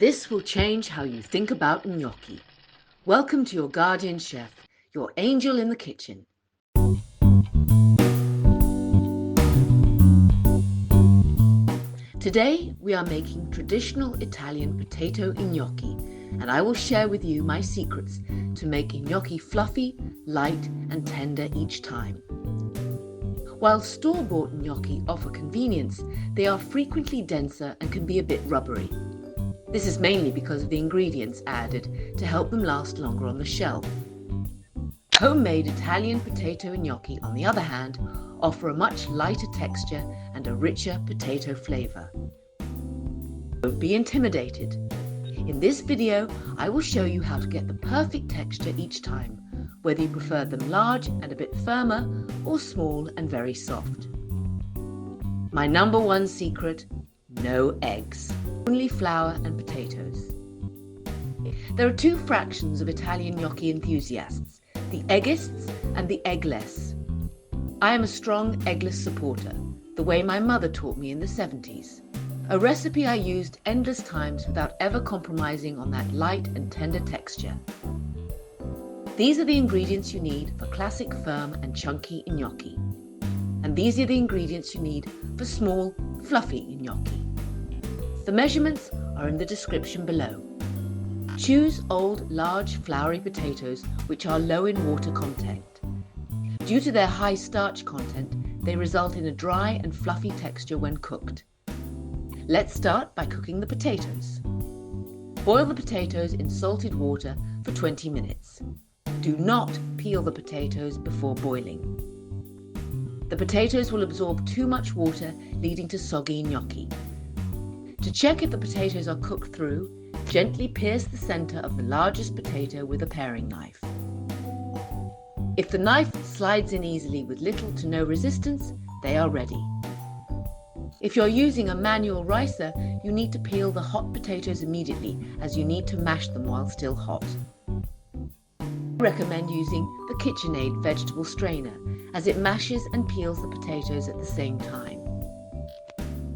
This will change how you think about gnocchi. Welcome to your guardian chef, your angel in the kitchen. Today we are making traditional Italian potato gnocchi, and I will share with you my secrets to make gnocchi fluffy, light and tender each time. While store-bought gnocchi offer convenience, they are frequently denser and can be a bit rubbery. This is mainly because of the ingredients added to help them last longer on the shelf. Homemade Italian potato gnocchi, on the other hand, offer a much lighter texture and a richer potato flavour. Don't be intimidated. In this video, I will show you how to get the perfect texture each time, whether you prefer them large and a bit firmer or small and very soft. My number one secret: no eggs. Only flour and potatoes. There are two fractions of Italian gnocchi enthusiasts, the eggists and the eggless. I am a strong eggless supporter, the way my mother taught me in the 70s. A recipe I used endless times without ever compromising on that light and tender texture. These are the ingredients you need for classic firm and chunky gnocchi. And these are the ingredients you need for small, fluffy gnocchi. The measurements are in the description below. Choose old, large, floury potatoes which are low in water content. Due to their high starch content, they result in a dry and fluffy texture when cooked. Let's start by cooking the potatoes. Boil the potatoes in salted water for 20 minutes. Do not peel the potatoes before boiling. The potatoes will absorb too much water, leading to soggy gnocchi. To check if the potatoes are cooked through, gently pierce the center of the largest potato with a paring knife. If the knife slides in easily with little to no resistance, they are ready. If you're using a manual ricer, you need to peel the hot potatoes immediately, as you need to mash them while still hot. I recommend using the KitchenAid vegetable strainer, as it mashes and peels the potatoes at the same time.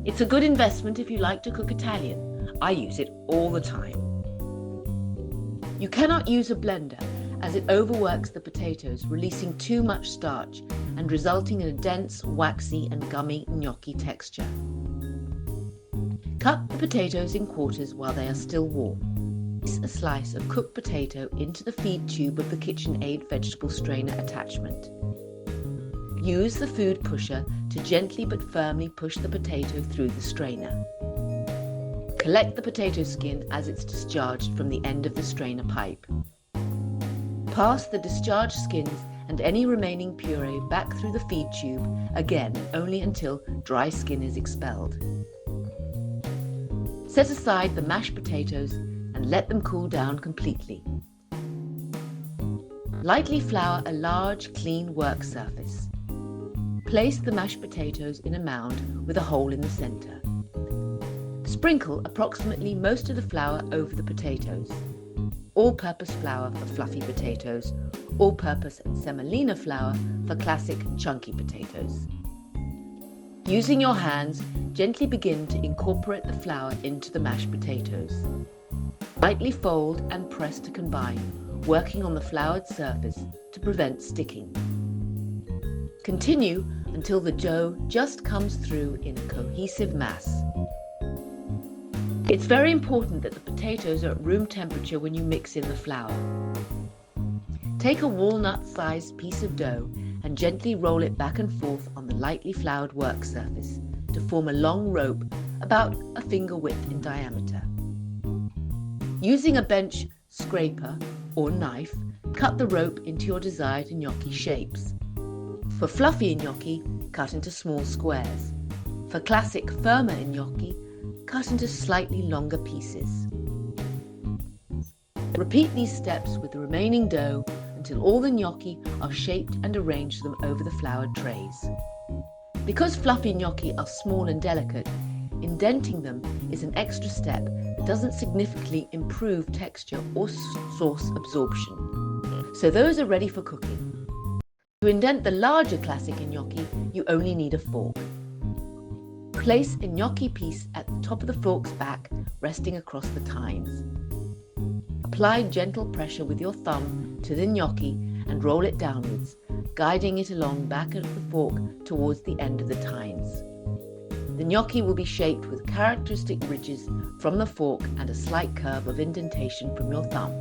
It's a good investment if you like to cook Italian. I use it all the time. You cannot use a blender, as it overworks the potatoes, releasing too much starch and resulting in a dense, waxy and gummy gnocchi texture. Cut the potatoes in quarters while they are still warm. Place a slice of cooked potato into the feed tube of the KitchenAid vegetable strainer attachment. Use the food pusher to gently but firmly push the potato through the strainer. Collect the potato skin as it's discharged from the end of the strainer pipe. Pass the discharged skins and any remaining puree back through the feed tube, again only until dry skin is expelled. Set aside the mashed potatoes and let them cool down completely. Lightly flour a large, clean work surface. Place the mashed potatoes in a mound with a hole in the center. Sprinkle approximately most of the flour over the potatoes. All-purpose flour for fluffy potatoes, all-purpose and semolina flour for classic chunky potatoes. Using your hands, gently begin to incorporate the flour into the mashed potatoes. Lightly fold and press to combine, working on the floured surface to prevent sticking. Continue until the dough just comes through in a cohesive mass. It's very important that the potatoes are at room temperature when you mix in the flour. Take a walnut-sized piece of dough and gently roll it back and forth on the lightly floured work surface to form a long rope about a finger width in diameter. Using a bench scraper or knife, cut the rope into your desired gnocchi shapes. For fluffy gnocchi, cut into small squares. For classic firmer gnocchi, cut into slightly longer pieces. Repeat these steps with the remaining dough until all the gnocchi are shaped and arrange them over the floured trays. Because fluffy gnocchi are small and delicate, indenting them is an extra step that doesn't significantly improve texture or sauce absorption. So those are ready for cooking. To indent the larger classic gnocchi, you only need a fork. Place a gnocchi piece at the top of the fork's back, resting across the tines. Apply gentle pressure with your thumb to the gnocchi and roll it downwards, guiding it along back of the fork towards the end of the tines. The gnocchi will be shaped with characteristic ridges from the fork and a slight curve of indentation from your thumb.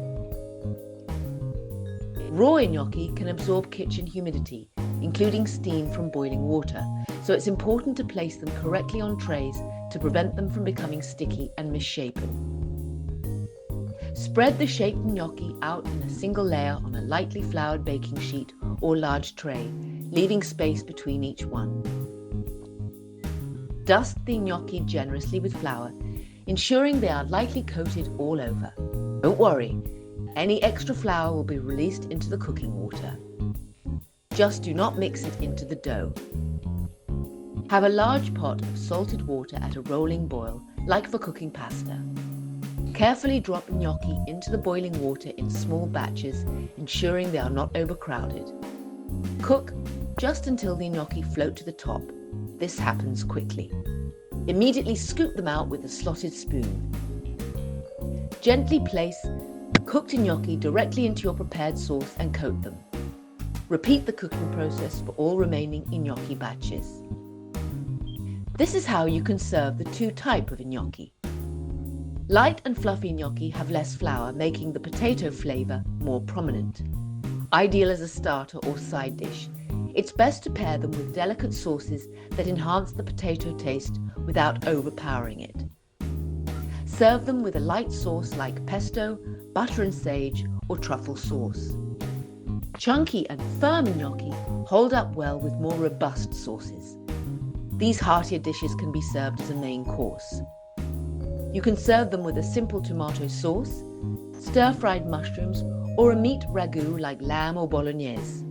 Raw gnocchi can absorb kitchen humidity, including steam from boiling water, so it's important to place them correctly on trays to prevent them from becoming sticky and misshapen. Spread the shaped gnocchi out in a single layer on a lightly floured baking sheet or large tray, leaving space between each one. Dust the gnocchi generously with flour, ensuring they are lightly coated all over. Don't worry, any extra flour will be released into the cooking water. Just do not mix it into the dough. Have a large pot of salted water at a rolling boil, like for cooking pasta. Carefully drop gnocchi into the boiling water in small batches, ensuring they are not overcrowded. Cook just until the gnocchi float to the top. This happens quickly. Immediately scoop them out with a slotted spoon. Gently place cooked gnocchi directly into your prepared sauce and coat them. Repeat the cooking process for all remaining gnocchi batches. This is how you can serve the two types of gnocchi. Light and fluffy gnocchi have less flour, making the potato flavour more prominent. Ideal as a starter or side dish, it's best to pair them with delicate sauces that enhance the potato taste without overpowering it. Serve them with a light sauce like pesto, butter and sage, or truffle sauce. Chunky and firm gnocchi hold up well with more robust sauces. These heartier dishes can be served as a main course. You can serve them with a simple tomato sauce, stir-fried mushrooms, or a meat ragu like lamb or bolognese.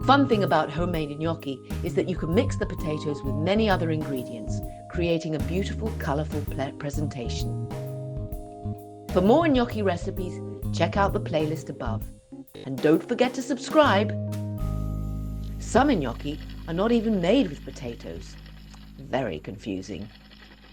Fun thing about homemade gnocchi is that you can mix the potatoes with many other ingredients, creating a beautiful, colourful presentation. For more gnocchi recipes, check out the playlist above. And don't forget to subscribe! Some gnocchi are not even made with potatoes. Very confusing.